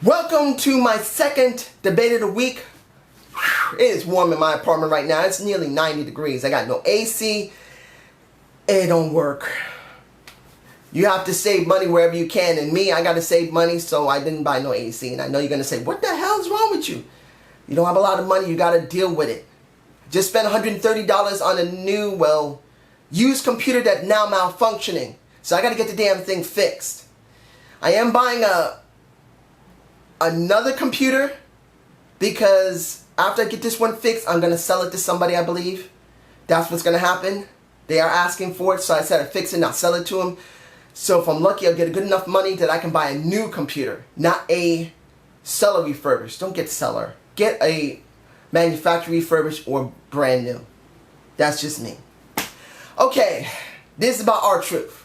Welcome to my second debate of the week. It is warm in my apartment right now. It's nearly 90 degrees. I got no AC. It don't work. You have to save money wherever you can. And me, I got to save money, so I didn't buy no AC. And I know you're going to say, what the hell is wrong with you? You don't have a lot of money. You got to deal with it. Just spent $130 on a new, used computer that now malfunctioning. So I got to get the damn thing fixed. I am buying another computer because after I get this one fixed, I'm going to sell it to somebody, I believe. That's what's going to happen. They are asking for it, so I said I'd fix it and I'll sell it to them. So if I'm lucky, I'll get a good enough money that I can buy a new computer, not a seller refurbished. Don't get seller. Get a manufacturer refurbished or brand new. That's just me. Okay, this is about Rtruth.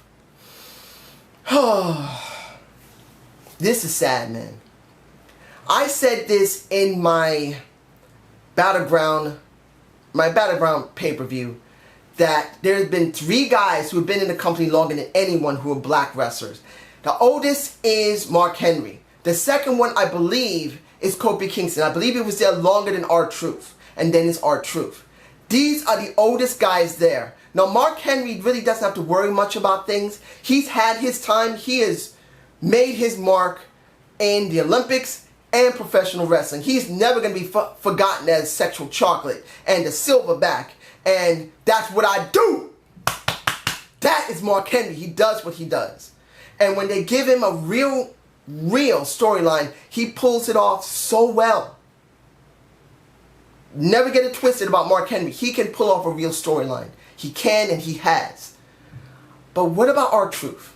This is sad, man. I said this in my Battleground pay-per-view that there's been 3 guys who have been in the company longer than anyone who are black wrestlers. The oldest is Mark Henry. The second one, I believe, is Kofi Kingston. I believe he was there longer than Rtruth. And then it's Rtruth. These are the oldest guys there. Now, Mark Henry really doesn't have to worry much about things. He's had his time. He has made his mark in the Olympics and professional wrestling. He's never going to be forgotten as Sexual Chocolate and the Silverback. And that's what I do. That is Mark Henry. He does what he does. And when they give him a real storyline, he pulls it off so well. Never get it twisted about Mark Henry. He can pull off a real storyline. He can and he has. But what about Rtruth?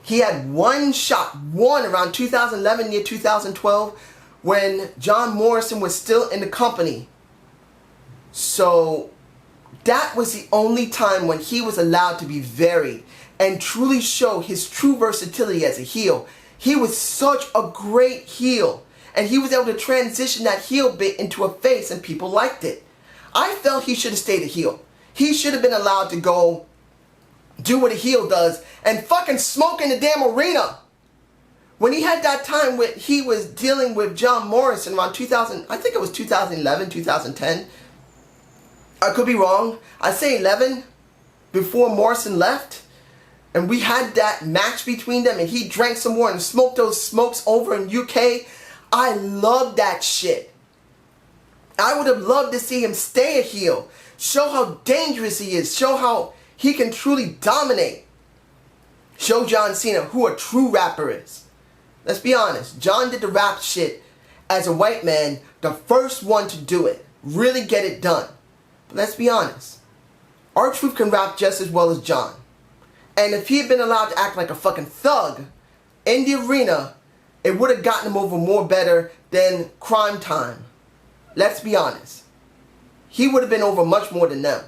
He had one around 2011, near 2012, when John Morrison was still in the company. So that was the only time when he was allowed to be varied and truly show his true versatility as a heel. He was such a great heel. And he was able to transition that heel bit into a face and people liked it. I felt he should have stayed a heel. He should have been allowed to go do what a heel does and fucking smoke in the damn arena. When he had that time when he was dealing with John Morrison around 2000, I think it was 2011, 2010. I could be wrong. I say 11 before Morrison left. And we had that match between them and he drank some more and smoked those smokes over in UK. I love that shit. I would have loved to see him stay a heel. Show how dangerous he is. Show how he can truly dominate. Show John Cena who a true rapper is. Let's be honest. John did the rap shit as a white man. The first one to do it. Really get it done. But let's be honest. Rtruth can rap just as well as John. And if he had been allowed to act like a fucking thug in the arena, it would have gotten him over more better than Crime Time. Let's be honest. He would have been over much more than them.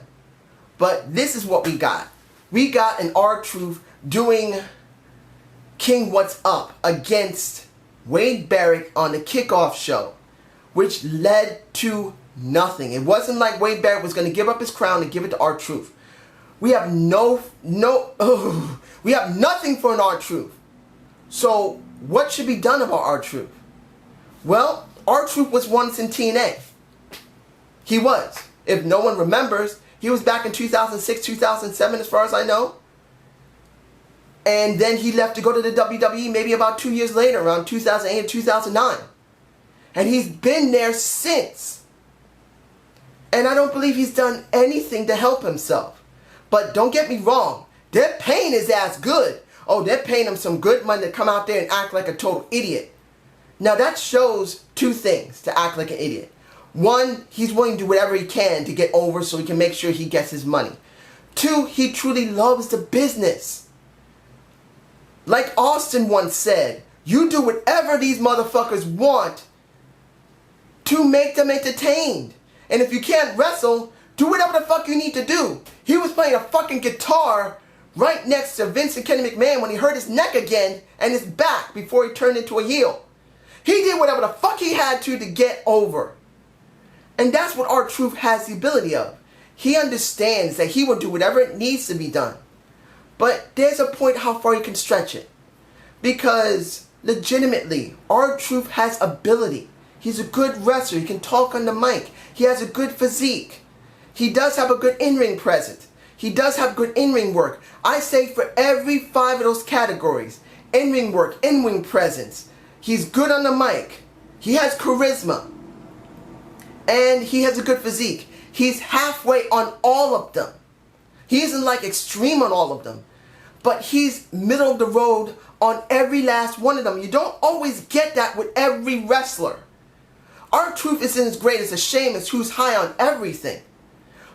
But this is what we got. We got an Rtruth doing King What's Up against Wade Barrett on the kickoff show, which led to nothing. It wasn't like Wade Barrett was going to give up his crown and give it to Rtruth. We have we have nothing for an Rtruth. So what should be done about Rtruth? Well, Rtruth was once in TNA. He was. If no one remembers, he was back in 2006, 2007 as far as I know. And then he left to go to the WWE maybe about 2 years later, around 2008 and 2009. And he's been there since. And I don't believe he's done anything to help himself. But don't get me wrong, they're paying his ass good. Oh, they're paying him some good money to come out there and act like a total idiot. Now that shows 2 things to act like an idiot. 1, he's willing to do whatever he can to get over so he can make sure he gets his money. 2, he truly loves the business. Like Austin once said, you do whatever these motherfuckers want to make them entertained. And if you can't wrestle, do whatever the fuck you need to do. He was playing a fucking guitar right next to Vince and Kenny McMahon when he hurt his neck again and his back before he turned into a heel. He did whatever the fuck he had to get over. And that's what Rtruth has the ability of. He understands that he will do whatever it needs to be done. But there's a point how far you can stretch it. Because legitimately, Rtruth has ability. He's a good wrestler. He can talk on the mic. He has a good physique. He does have a good in-ring presence. He does have good in-ring work. I say for every 5 of those categories, in-ring work, in-ring presence, he's good on the mic. He has charisma. And he has a good physique. He's halfway on all of them. He isn't like extreme on all of them. But he's middle of the road on every last one of them. You don't always get that with every wrestler. Rtruth isn't as great as a Sheamus who's high on everything.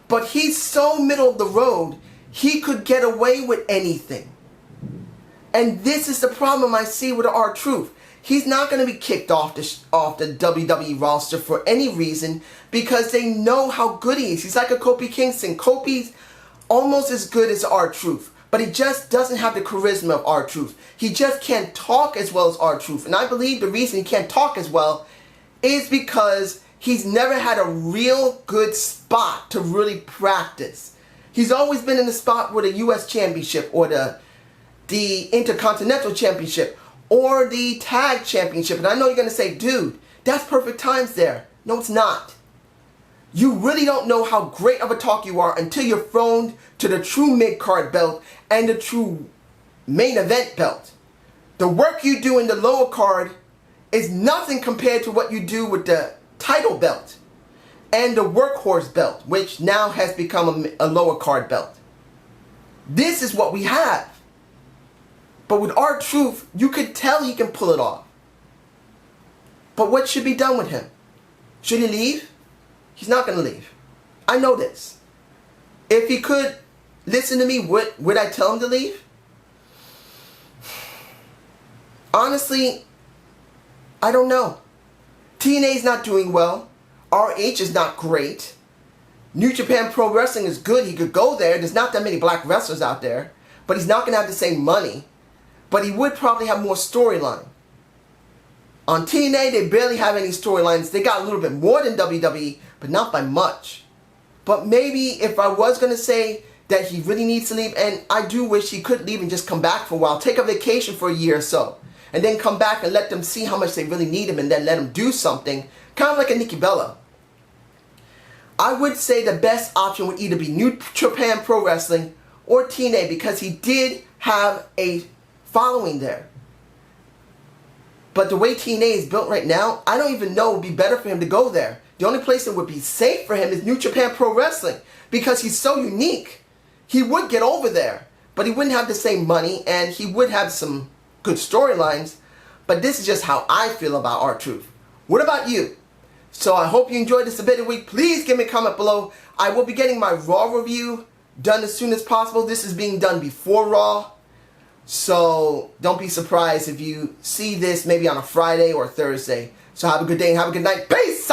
But he's so middle of the road, he could get away with anything. And this is the problem I see with Rtruth. He's not going to be kicked off the WWE roster for any reason because they know how good he is. He's like a Kofi Kingston. Kofi's almost as good as Rtruth, but he just doesn't have the charisma of Rtruth. He just can't talk as well as Rtruth. And I believe the reason he can't talk as well is because he's never had a real good spot to really practice. He's always been in the spot with a U.S. Championship or the Intercontinental Championship or the Tag Championship. And I know you're going to say, dude, that's perfect times there. No, it's not. You really don't know how great of a talk you are until you're thrown to the true mid-card belt and the true main event belt. The work you do in the lower card is nothing compared to what you do with the title belt and the workhorse belt, which now has become a lower card belt. This is what we have. But with Rtruth, you could tell he can pull it off. But what should be done with him? Should he leave? He's not going to leave. I know this. If he could listen to me, would I tell him to leave? Honestly, I don't know. TNA's not doing well. RH is not great. New Japan Pro Wrestling is good. He could go there. There's not that many black wrestlers out there. But he's not going to have the same money. But he would probably have more storyline. On TNA, they barely have any storylines. They got a little bit more than WWE, but not by much. But maybe if I was going to say that he really needs to leave, and I do wish he could leave and just come back for a while, take a vacation for a year or so, and then come back and let them see how much they really need him and then let him do something, kind of like a Nikki Bella. I would say the best option would either be New Japan Pro Wrestling or TNA because he did have a following there. But the way TNA is built right now, I don't even know it would be better for him to go there. The only place that would be safe for him is New Japan Pro Wrestling because he's so unique. He would get over there, but he wouldn't have the same money and he would have some good storylines. But this is just how I feel about Rtruth. What about you? So I hope you enjoyed this debated week. Please give me a comment below. I will be getting my Raw review done as soon as possible. This is being done before Raw. So don't be surprised if you see this maybe on a Friday or Thursday. So have a good day and have a good night. Peace!